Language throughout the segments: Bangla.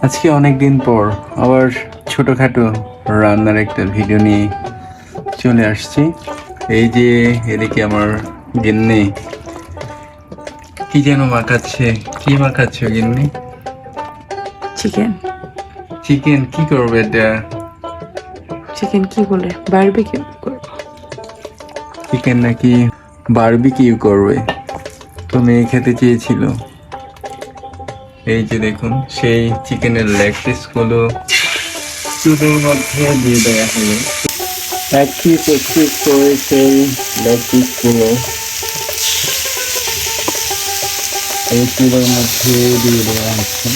আজকে অনেক দিন পর আবার ছোটখাটো রান্নার একটা ভিডিও নিয়ে চলে আসছি। এই যে এদিকে আমার গিন্নি কি যেন মাখাচ্ছে। কি মাখাচ্ছ গিন্নি? চিকেন। চিকেন? কি করবে এটা? চিকেন কি বলে? বারবিকিউ করব। চিকেন নাকি বারবিকিউ করবে? তো মেয়ে খেতে চেয়েছিল। এই যে দেখুন, সেই চিকেনের লেগ পিসগুলো চুলের মধ্যে দিয়ে দেওয়া হলো। এক পিস করে সেই লেগ পিসগুলো এই চুলের মধ্যে দিয়ে দেওয়া হচ্ছে।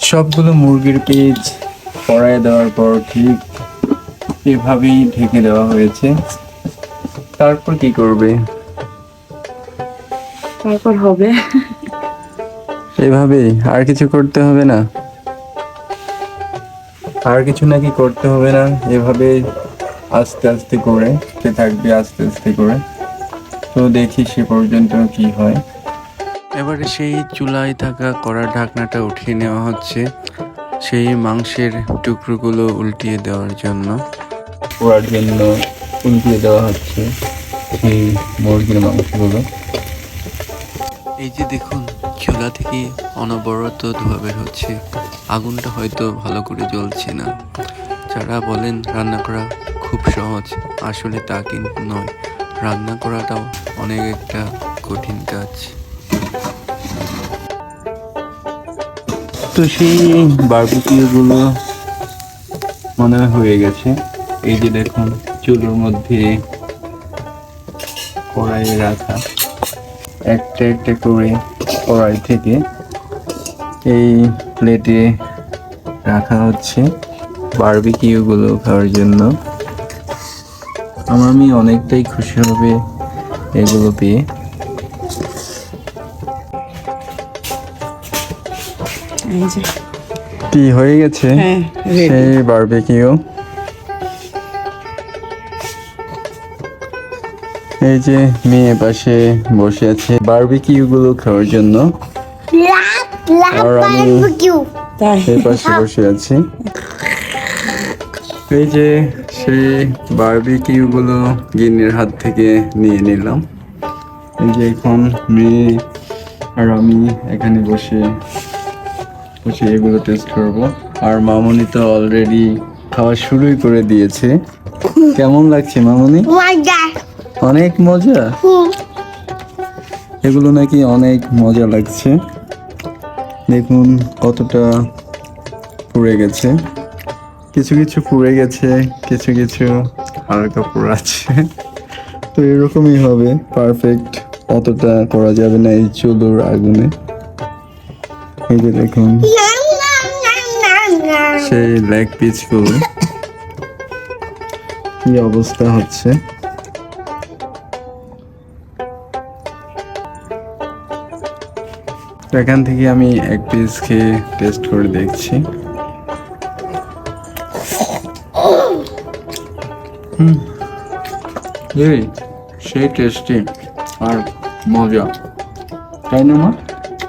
সবগুলো মুরগির পিস কড়াইয়ে দেওয়ার পর ঠিক এভাবেই ঢেকে দেওয়া হয়েছে। তারপর কি করবে? তারপর হবে এভাবেই? আর কিছু করতে হবে না? আর কিছু নাকি করতে হবে না? এভাবে আস্তে আস্তে করে থাকবে, আস্তে আস্তে করে। তো দেখি সে পর্যন্ত কি হয়। এবারে সেই চুলায় থাকা কড়ার ঢাকনাটা উঠিয়ে নেওয়া হচ্ছে সেই মাংসের টুকরোগুলো উল্টিয়ে দেওয়ার জন্য। পোড়ার জন্য উল্টিয়ে দেওয়া হচ্ছে সেই মুরগির মাংসগুলো। এই যে দেখুন, চুলা থেকে অনবরত ধোঁয়া বের হচ্ছে। আগুনটা হয়তো ভালো করে জ্বলছে না। যারা বলেন রান্না করা খুব সহজ, আসলে তা কিন্তু নয়। রান্না করাটাও অনেক একটা কঠিন কাজ। তো সেই বারবিকিউগুলো মনে হয়ে গেছে। এই যে দেখুন, চুলোর মধ্যে কড়াইয়ে রাখা একটা একটা করে কড়াই থেকে এই প্লেটে রাখা হচ্ছে বারবিকিউগুলো খাওয়ার জন্য। আমার মেয়ে অনেকটাই খুশি হবে এগুলো পেয়ে। এই যে কি হয়ে গেছে সেই বারবিকিউ। এই যে মেয়ে পাশে বসে আছে বারবিকিউ গুলো খাওয়ার জন্য, আর আমি এই পাশে বসে আছি। এই যে সেই বারবিকিউ গুলো গিন্নির হাত থেকে নিয়ে নিলাম। এই যে এখন মেয়ে আর আমি এখানে বসে বসে এগুলো টেস্ট করব। আর মামুনি তো অলরেডি খাওয়া শুরুই করে দিয়েছে। কেমন লাগছে মামুনি? অনেক মজা। এগুলো নাকি অনেক মজা লাগছে। দেখুন কতটা পুড়ে গেছে। কিছু কিছু পুড়ে গেছে, কিছু কিছু হালকা পুড়ে আছে। তো এরকমই হবে, পারফেক্ট অতটা করা যাবে না এই চুলোর আগুনে। এই যে দেখুন সেই লেগ পিসগুলো কি অবস্থা হচ্ছে। এখান থেকে আমি এক পিস খেয়ে টেস্ট করে দেখছি। এই সেই টেস্টি আর মজা, তাই না মা?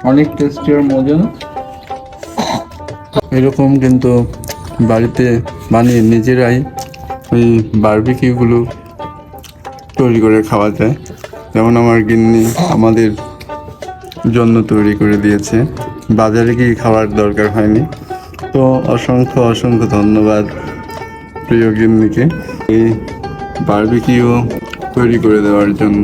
অনেক টেস্টি আর মজা না? এরকম কিন্তু বাড়িতে বানিয়ে নিজেরাই ওই বারবিকিউগুলো তৈরি করে খাওয়া যায়। যেমন আমার গিন্নি আমাদের জন্য তৈরি করে দিয়েছে, বাজারে গিয়ে খাওয়ার দরকার হয়নি। তো অসংখ্য অসংখ্য ধন্যবাদ প্রিয় গিন্নিকে এই বারবিকিউ তৈরি করে দেওয়ার জন্য।